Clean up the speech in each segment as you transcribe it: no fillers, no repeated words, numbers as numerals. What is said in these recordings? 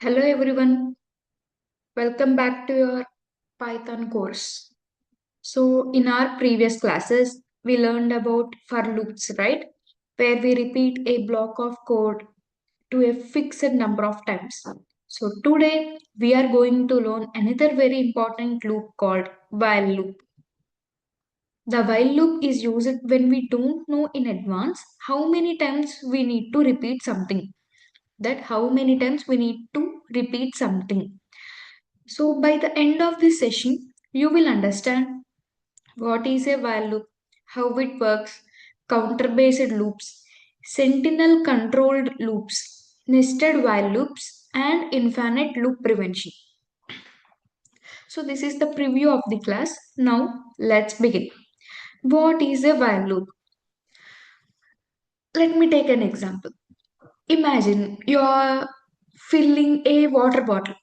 Hello everyone, welcome back to your Python course. So, in our previous classes, we learned about for loops, right? Where we repeat a block of code to a fixed number of times. So, today we are going to learn another very important loop called while loop. The while loop is used when we don't know in advance how many times we need to repeat something. That how many times we need to repeat something. So, by the end of this session, you will understand what is a while loop, how it works, counter based loops, sentinel controlled loops, nested while loops, and infinite loop prevention. So, this is the preview of the class. Now, let's begin. What is a while loop? Let me take an example. Imagine you are filling a water bottle.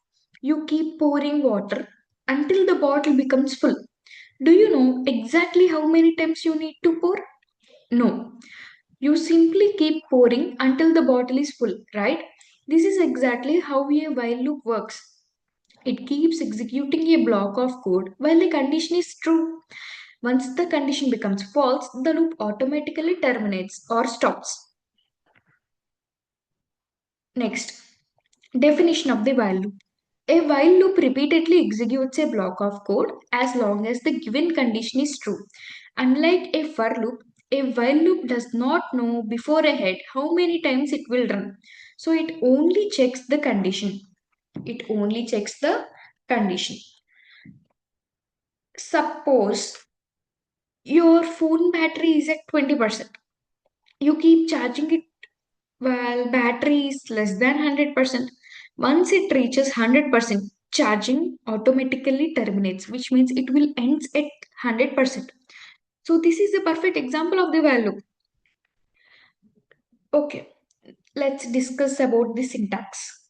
You keep pouring water until the bottle becomes full. Do you know exactly how many times you need to pour? No. You simply keep pouring until the bottle is full, right? This is exactly how a while loop works. It keeps executing a block of code while the condition is true. Once the condition becomes false, the loop automatically terminates or stops. Next, definition of the while loop. A while loop repeatedly executes a block of code as long as the given condition is true. Unlike a for loop, a while loop does not know before ahead how many times it will run. So it only checks the condition. It only checks the condition. Suppose your phone battery is at 20%. You keep charging it while battery is less than 100%. Once it reaches 100%, charging automatically terminates, which means it will end at 100%. So this is a perfect example of the while loop. Okay, let's discuss about the syntax.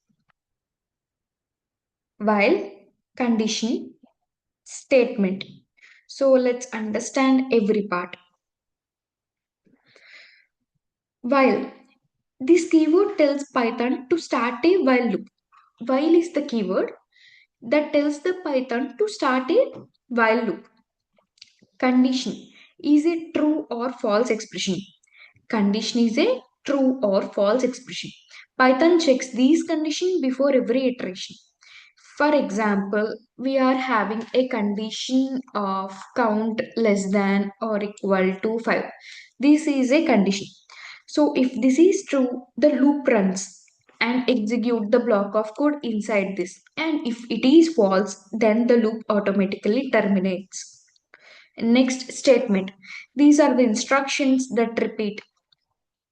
While, condition, statement. So let's understand every part. While, this keyword tells Python to start a while loop. While is the keyword that tells the Python to start a while loop. Condition is a true or false expression. Condition is a true or false expression. Python checks these conditions before every iteration. For example, we are having a condition of count less than or equal to 5. This is a condition. So if this is true, the loop runs and execute the block of code inside this. And if it is false, then the loop automatically terminates. Next statement. These are the instructions that repeat.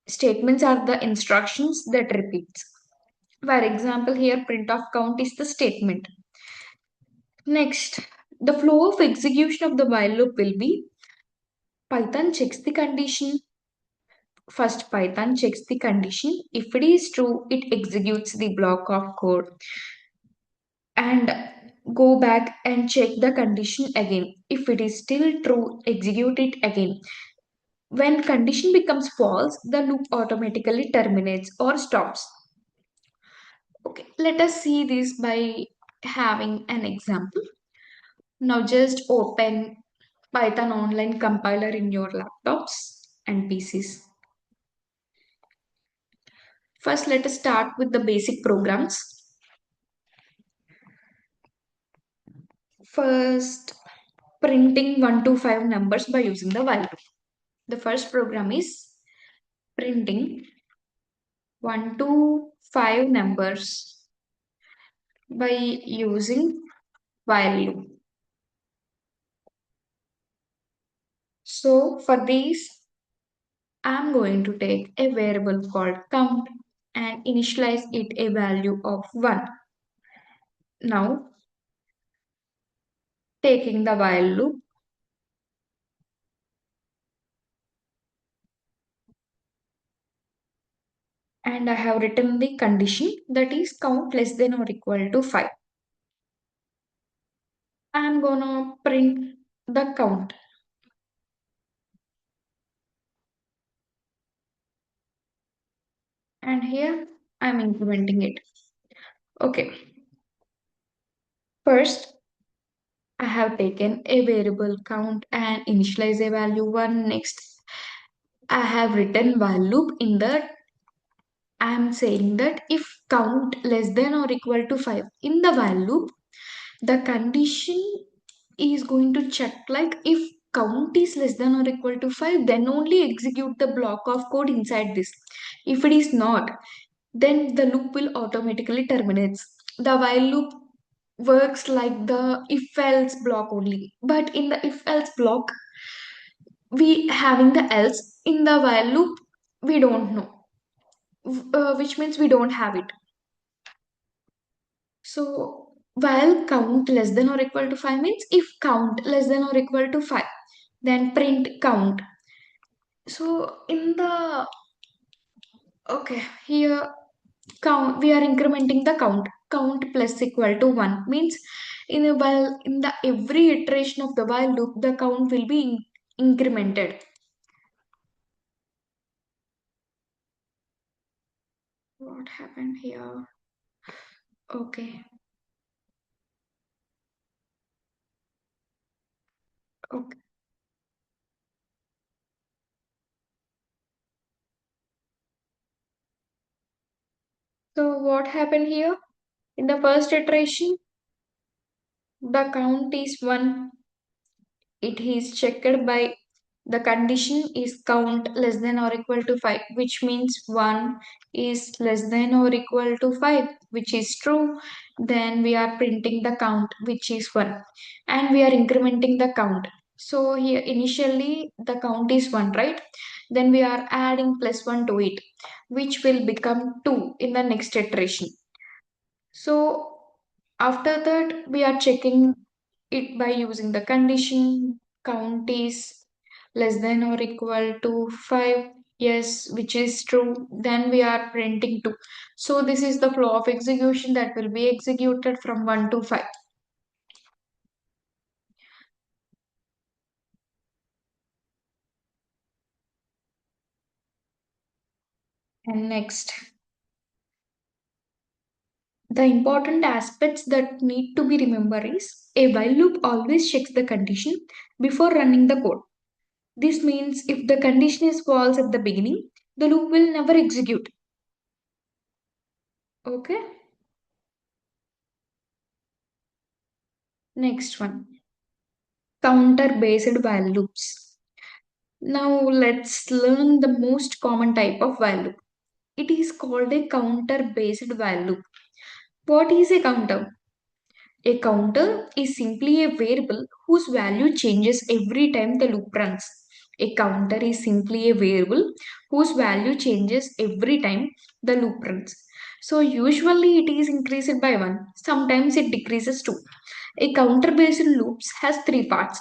Statements are the instructions that repeats. For example, here print of count is the statement. Next, the flow of execution of the while loop will be Python checks the condition. First, Python checks the condition. If it is true, it executes the block of code and go back and check the condition again. If it is still true, execute it again. When condition becomes false, the loop automatically terminates or stops. Okay, let us see this by having an example. Now just open Python online compiler in your laptops and PCs. First, let us start with the basic programs. First, printing 1 to 5 numbers by using the while loop. The first program is printing 1 to 5 numbers by using while loop. So for these, I'm going to take a variable called count and initialize it a value of 1. Now taking the while loop and I have written the condition that is count less than or equal to 5. I'm gonna print the count and here I'm incrementing it. Okay, first I have taken a variable count and initialize a value 1. Next, I have written while loop. In that I am saying that if count less than or equal to 5 in the while loop, the condition is going to check like if count is less than or equal to 5, then only execute the block of code inside this. If it is not, then the loop will automatically terminate. The while loop works like the if else block only, but in the if else block we having the else. In the while loop we don't know, which means we don't have it. So while count less than or equal to 5 means if count less than or equal to 5, then print count. So in the, okay, here count, we are incrementing the count. Count plus equal to 1 means in the while in the every iteration of the while loop the count will be incremented. What happened here? Okay. Okay. So what happened here? In the first iteration, the count is 1. It is checked by the condition is count less than or equal to 5, which means 1 is less than or equal to 5, which is true. Then we are printing the count, which is 1, and we are incrementing the count. So here initially the count is 1, right? Then we are adding plus 1 to it, which will become 2 in the next iteration. So after that, we are checking it by using the condition count is less than or equal to 5. Yes, which is true. Then we are printing 2. So this is the flow of execution that will be executed from 1 to 5. And next, the important aspects that need to be remembered is a while loop always checks the condition before running the code. This means if the condition is false at the beginning, the loop will never execute. Okay. Next one, counter based while loops. Now let's learn the most common type of while loop. It is called a counter based while loop. What is a counter? A counter is simply a variable whose value changes every time the loop runs. A counter is simply a variable whose value changes every time the loop runs. So usually it is increased by 1, sometimes it decreases 2. A counter based loops has three parts: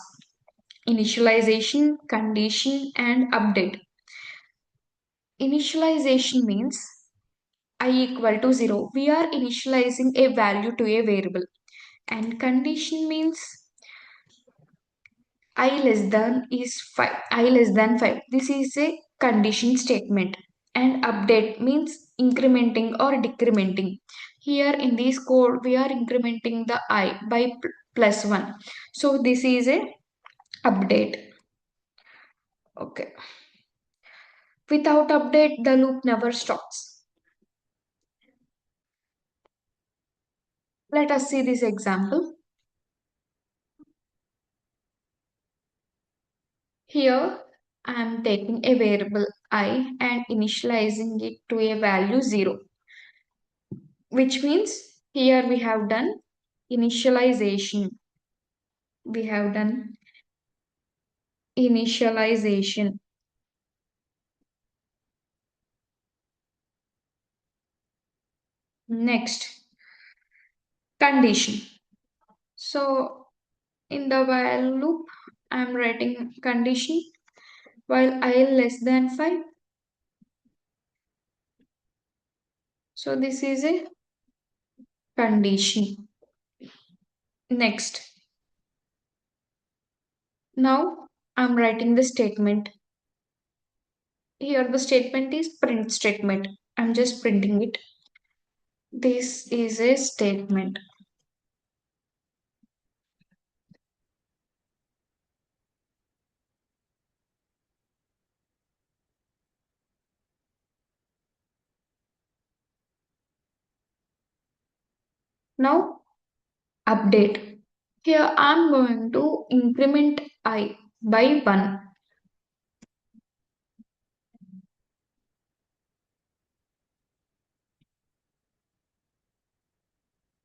initialization, condition, and update. Initialization means I equal to 0. We are initializing a value to a variable. And condition means I less than is 5. I less than 5. This is a condition statement. And update means incrementing or decrementing. Here in this code we are incrementing the I by plus 1. So this is a update. Okay. Without update, the loop never stops. Let us see this example. Here, I am taking a variable I and initializing it to a value 0, which means here we have done initialization. We have done initialization. Next, condition. So, in the while loop, I am writing condition while I less than 5. So, this is a condition. Next, now I'm writing the statement. Here the statement is print statement. I'm just printing it. This is a statement. Now update. Here I'm going to increment I by 1.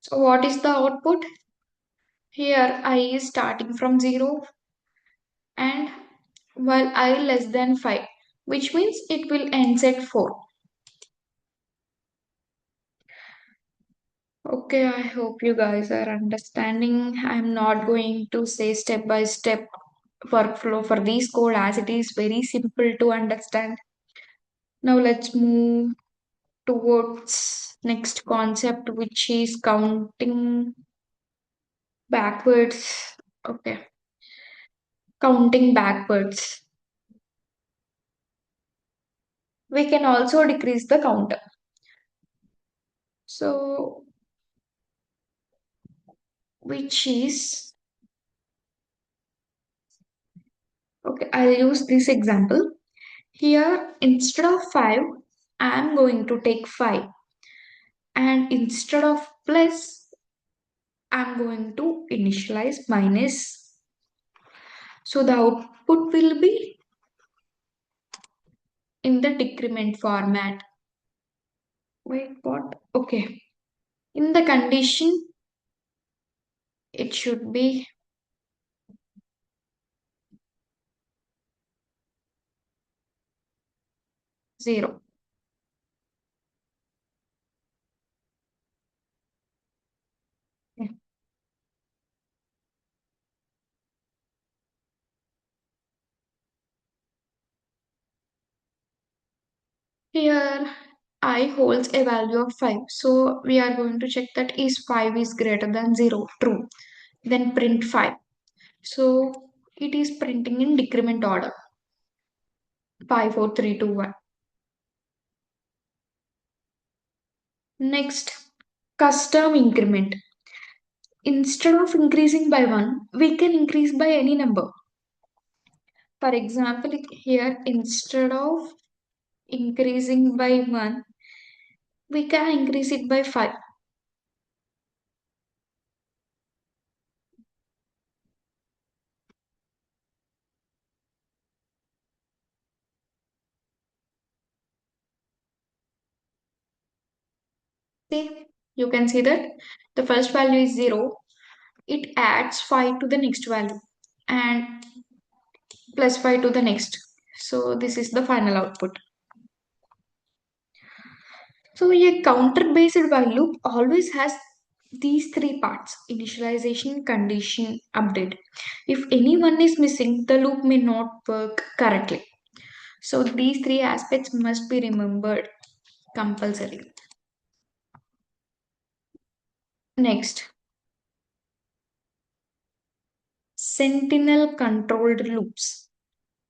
So what is the output? Here I is starting from 0 and while I less than 5, which means it will end at 4. Okay, I hope you guys are understanding. I'm not going to say step by step workflow for this code as it is very simple to understand. Now let's move towards next concept which is counting backwards. Okay, counting backwards. We can also decrease the counter. So which is okay, I'll use this example. Here instead of 5, I'm going to take 5 and instead of plus I'm going to initialize minus. So the output will be in the decrement format. Wait, what? Okay. In the condition, it should be 0. Okay. Here, I holds a value of 5. So we are going to check that is 5 is greater than 0. True. Then print 5. So it is printing in decrement order. 5, 4, 3, 2, 1. Next, custom increment. Instead of increasing by 1, we can increase by any number. For example, here instead of increasing by 1, we can increase it by 5. See, you can see that the first value is 0. It adds 5 to the next value and plus 5 to the next. So this is the final output. So a counter based while loop always has these three parts: initialization, condition, update. If any one is missing, the loop may not work correctly. So these three aspects must be remembered compulsory. Next, sentinel controlled loops.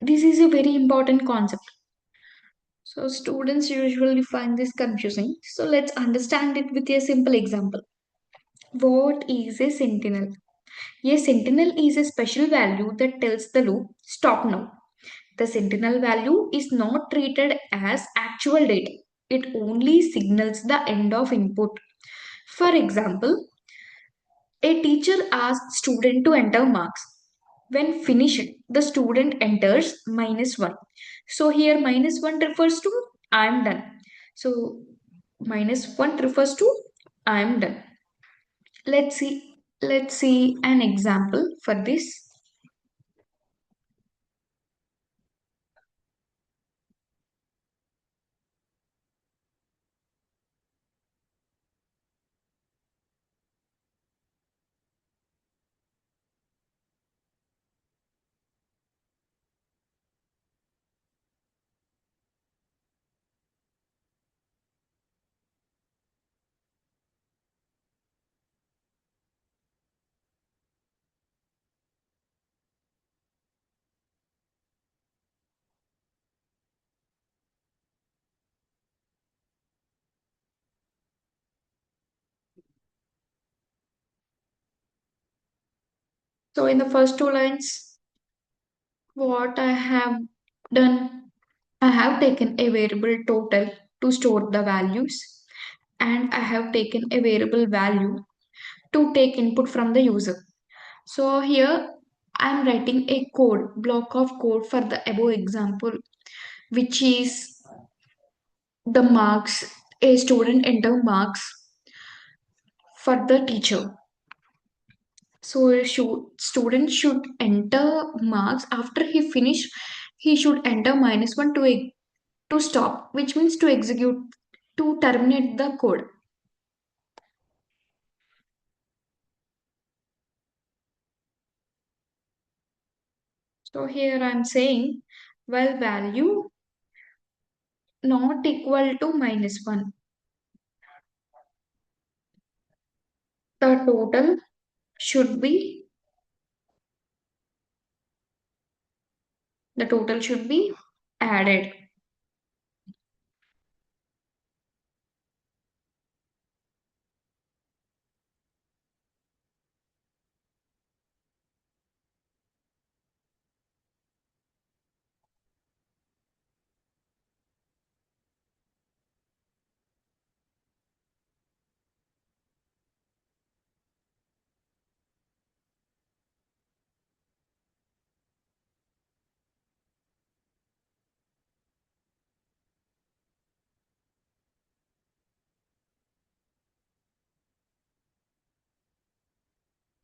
This is a very important concept. So students usually find this confusing. So let's understand it with a simple example. What is a sentinel? A sentinel is a special value that tells the loop stop now. The sentinel value is not treated as actual data. It only signals the end of input. For example, a teacher asks student to enter marks. When finished, the student enters -1. So here -1 refers to I am done. So -1 refers to I am done. Let's see an example for this. So in the first two lines, what I have done, I have taken a variable total to store the values, and I have taken a variable value to take input from the user. So here I am writing a code, block of code for the above example, which is the marks. A student enter marks for the teacher. So a student should enter marks after he finish. He should enter -1 to stop, which means to execute, to terminate the code. So here I'm saying, well, value not equal to -1, the total should be the total should be added.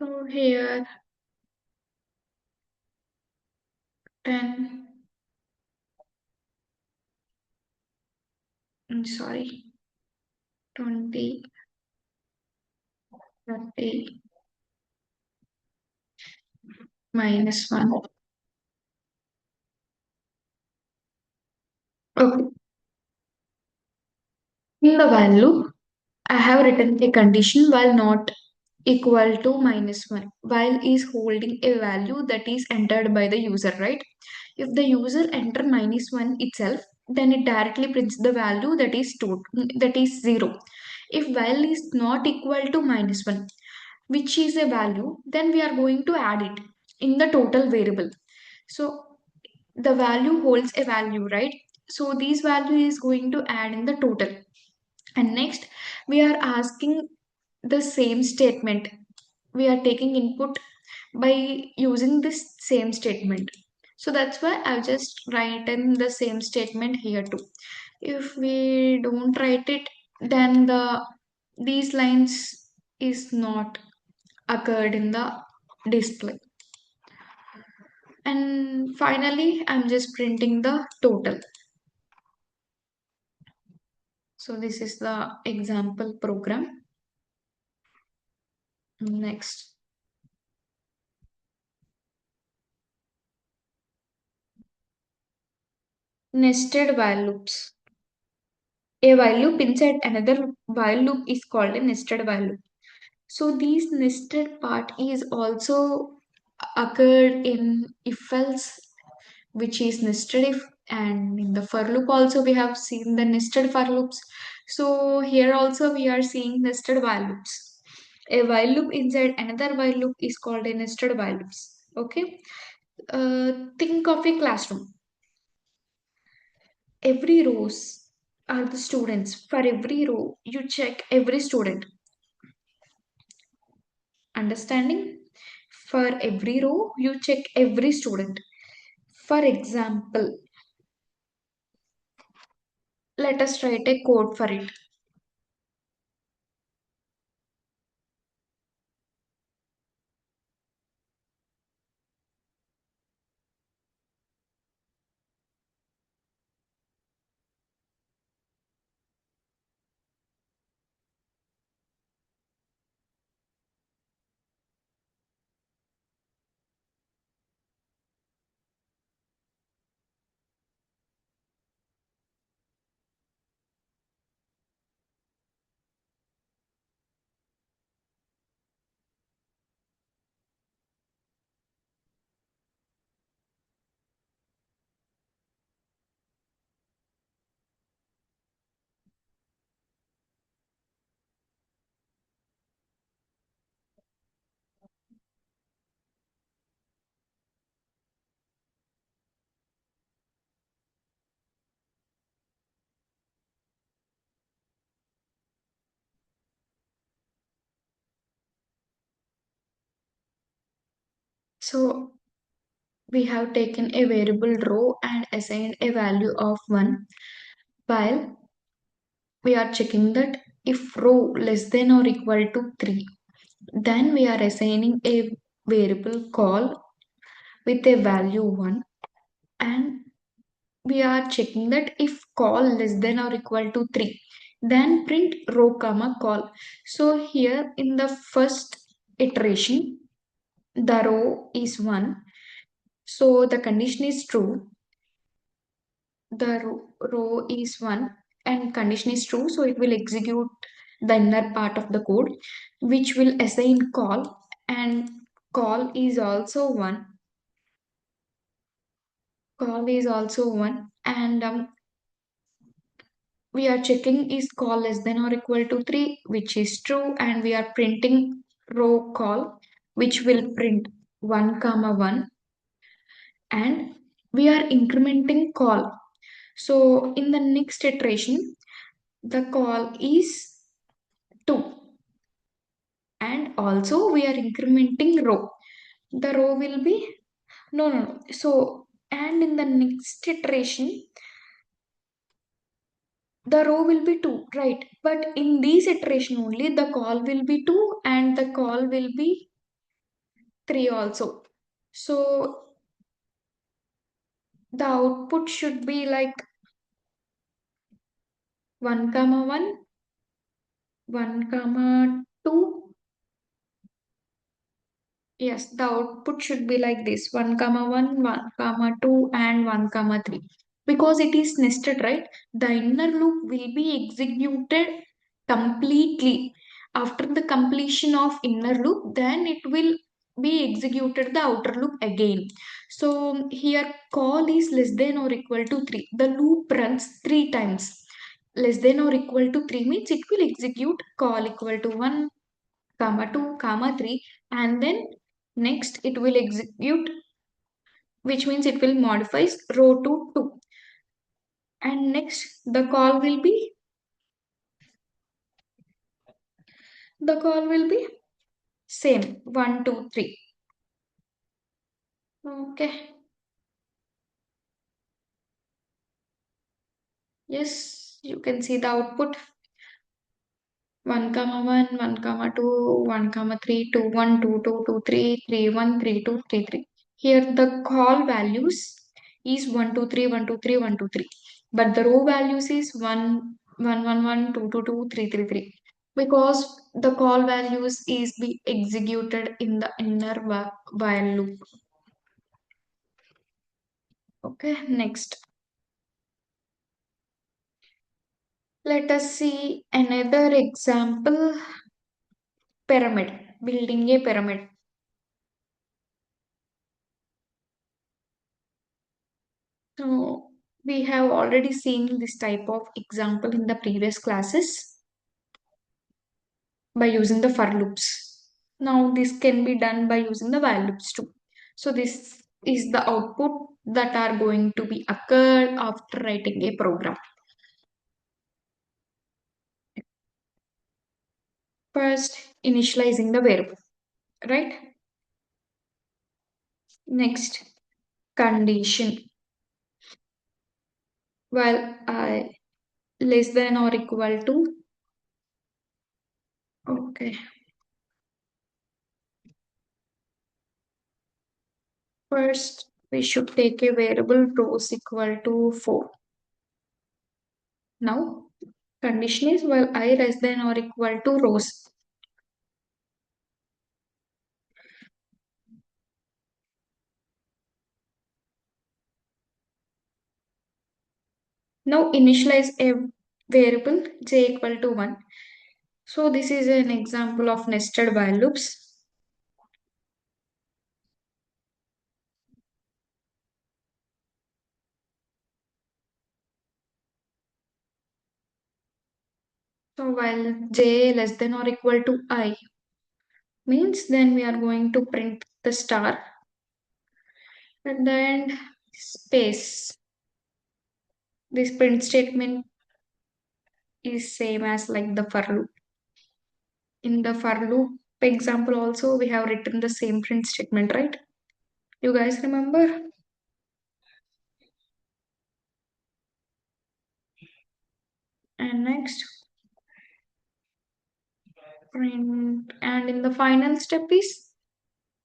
So here 10, sorry, 20, 30, -1. Okay. In the value, I have written a condition while not equal to -1. While is holding a value that is entered by the user, right? If the user enter -1 itself, then it directly prints the value that is that is 0. If while is not equal to -1, which is a value, then we are going to add it in the total variable. So the value holds a value, right? So this value is going to add in the total. And next, we are asking the same statement. We are taking input by using this same statement. So that's why I've just written the same statement here too. If we don't write it, then these lines is not occurred in the display. And finally, I'm just printing the total. So this is the example program. Next, nested while loops. A while loop inside another while loop is called a nested while loop. So these nested part is also occurred in if else, which is nested if, and in the for loop also we have seen the nested for loops. So here also we are seeing nested while loops. A while loop inside another while loop is called a nested while loops. Okay. Think of a classroom. Every rows are the students. For every row, you check every student. Understanding? For every row, you check every student. For example, let us write a code for it. So we have taken a variable row and assigned a value of 1, while we are checking that if row less than or equal to 3, then we are assigning a variable call with a value 1, and we are checking that if call less than or equal to 3, then print row comma call. So here in the first iteration, the row is 1, so the condition is true. The row is 1 and condition is true, so it will execute the inner part of the code, which will assign call, and call is also 1. Call is also 1, and we are checking is call less than or equal to 3, which is true, and we are printing row call, which will print 1 comma 1, and we are incrementing call. So in the next iteration, the call is 2, and also we are incrementing row. The row will be no. So, and in the next iteration, the row will be 2, right? But in this iteration only, the call will be 2 and the call will be 3 also. So the output should be like 1 comma 1, 1 comma 2. Yes, the output should be like this: 1 comma 1, 1 comma 2, and 1 comma 3. Because it is nested, right? The inner loop will be executed completely. After the completion of inner loop, then it will be executed the outer loop again. So here call is less than or equal to 3. The loop runs 3 times. Less than or equal to 3 means it will execute call equal to 1, comma 2, comma 3, and then next it will execute, which means it will modify row to 2, and next the call will be same 1 2 3. Okay, yes, you can see the output: 1 comma 1, 1 comma 2, 1 comma 3, 2 1, 2 2, 2 3, 3 1, 3 2, 3 3. Here the call values is 1 2 3, 1 2 3, 1 2 3, but the row values is 1 1 1 1, 2 2 2, 3 3 3, because the call values is be executed in the inner while loop. Okay, next let us see another example: pyramid, building a pyramid. So we have already seen this type of example in the previous classes by using the for loops. Now this can be done by using the while loops too. So this is the output that are going to be occurred after writing a program. First, initializing the variable, right? Next, condition. While I less than or equal to, okay. First, we should take a variable rows equal to 4. Now, condition is while I less than or equal to rows. Now initialize a variable j equal to 1. So this is an example of nested while loops. So while j less than or equal to I means, then we are going to print the star and then space. This print statement is same as like the for loop. In the for loop example also we have written the same print statement, right? You guys remember? And next, print. And in the final step is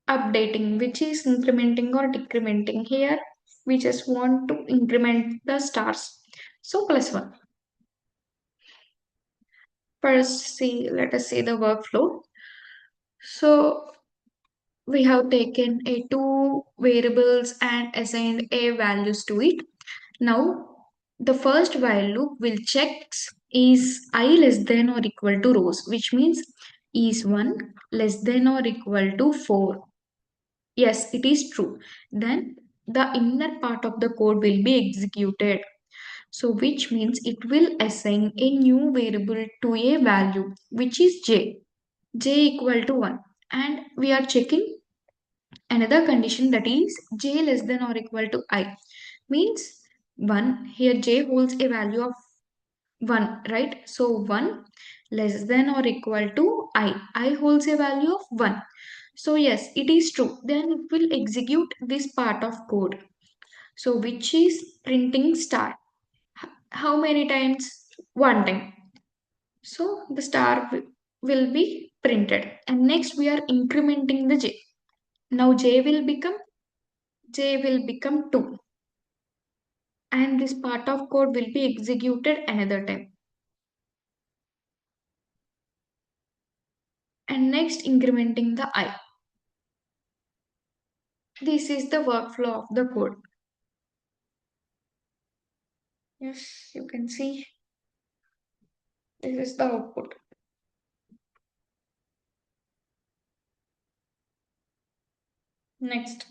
updating, which is incrementing or decrementing. Here, we just want to increment the stars. So plus one. First, let us see the workflow. So we have taken a two variables and assigned a values to it. Now, the first while loop will check is I less than or equal to rows, which means is 1 less than or equal to 4. Yes, it is true. Then the inner part of the code will be executed. So, which means it will assign a new variable to a value, which is j equal to 1. And we are checking another condition, that is j less than or equal to I. Means 1, here j holds a value of 1, right? So 1 less than or equal to I holds a value of 1. So yes, it is true. Then it will execute this part of code. So which is printing star. How many times? One time. So the star will be printed. And next we are incrementing the j. Now j will become 2. And this part of code will be executed another time. And next incrementing the I. This is the workflow of the code. Yes, you can see this is the output. Next,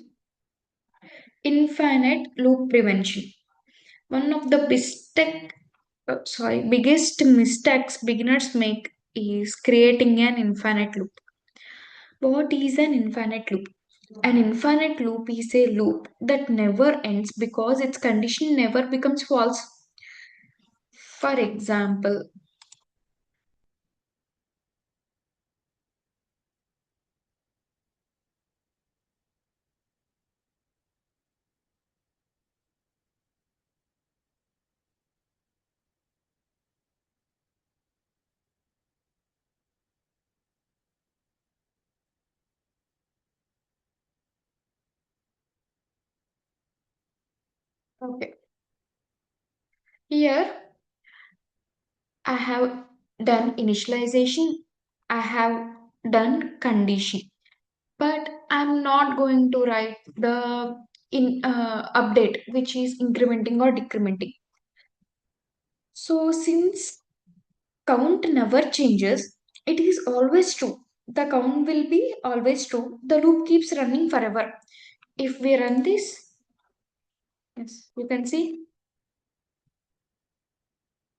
infinite loop prevention. One of the biggest mistakes beginners make is creating an infinite loop. What is an infinite loop? An infinite loop is a loop that never ends because its condition never becomes false. For example, okay, here I have done initialization, I have done condition, but I'm not going to write the in update, which is incrementing or decrementing. So since count never changes, it is always true. The count will be always true. The loop keeps running forever. If we run this, yes, you can see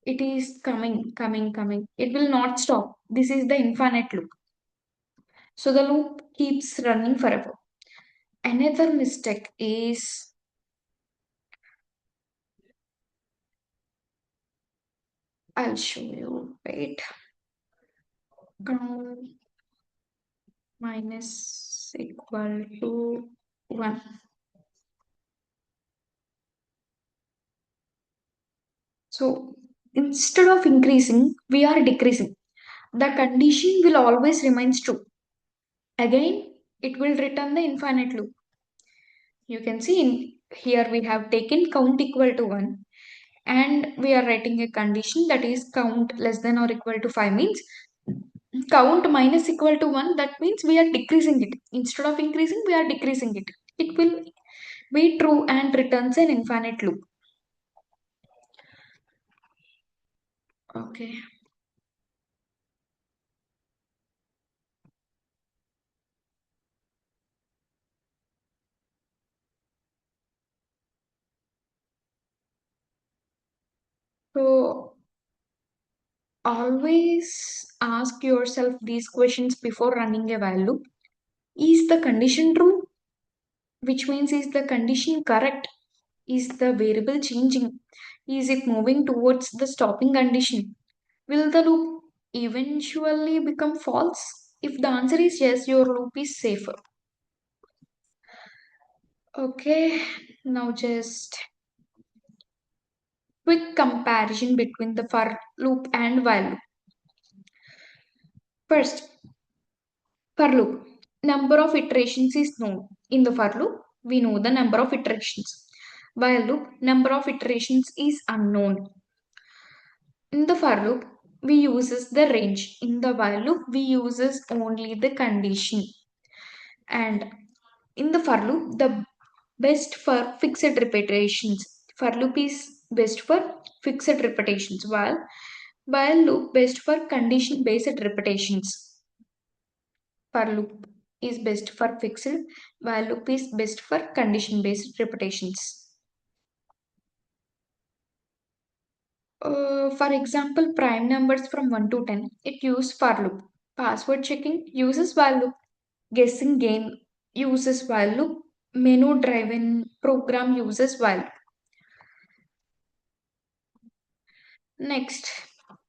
it is coming, coming, coming. It will not stop. This is the infinite loop. So the loop keeps running forever. Another mistake is, I'll show you. Wait. Count minus equal to 1. So instead of increasing, we are decreasing. The condition will always remain true. Again, it will return the infinite loop. You can see here we have taken count equal to 1 and we are writing a condition, that is count less than or equal to 5 means count minus equal to 1, that means we are decreasing it. Instead of increasing, we are decreasing it. It will be true and returns an infinite loop. Okay. So always ask yourself these questions before running a while loop. Is the condition true? Which means, is the condition correct? Is the variable changing? Is it moving towards the stopping condition? Will the loop eventually become false? If the answer is yes, your loop is safer. Okay, now just quick comparison between the for loop and while loop. First, for loop, number of iterations is known. In the for loop, we know the number of iterations. While loop, number of iterations is unknown. In the for loop, we uses the range. In the while loop, we uses only the condition. And in the for loop, the best for fixed repetitions. For loop is best for fixed repetitions, while loop best for condition based repetitions. For loop is best for fixed, while loop is best for condition based repetitions. For example, prime numbers from 1 to 10, it uses for loop. Password checking uses while loop. Guessing game uses while loop. Menu driven program uses while. Next,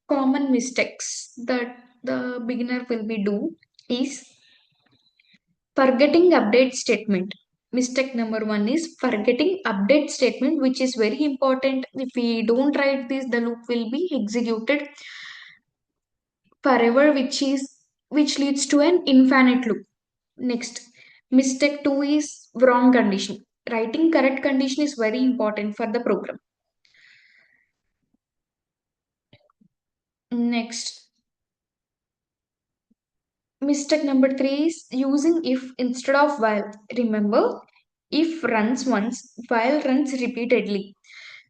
common mistakes that the beginner will be do is forgetting update statement. Mistake number one is forgetting update statement, which is very important. If we don't write this, the loop will be executed forever, which leads to an infinite loop. Next, mistake two is wrong condition. Writing correct condition is very important for the program. Next, mistake number three is using if instead of while. Remember, if runs once, while runs repeatedly.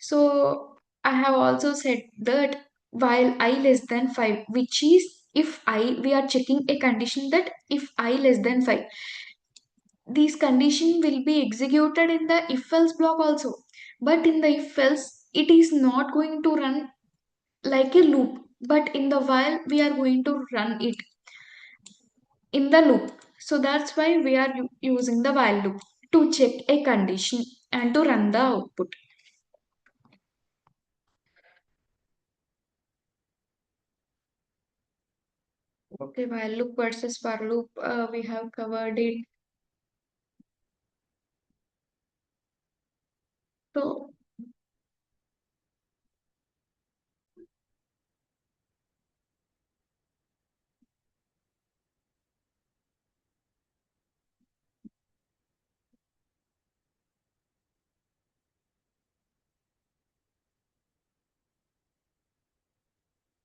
So I have also said that while I less than 5, which is if I, we are checking a condition that if I less than 5, these condition will be executed in the if else block also. But in the if else, it is not going to run like a loop. But in the while, we are going to run it in the loop. So that's why we are using the while loop to check a condition and to run the output. Okay, while loop versus for loop, we have covered it.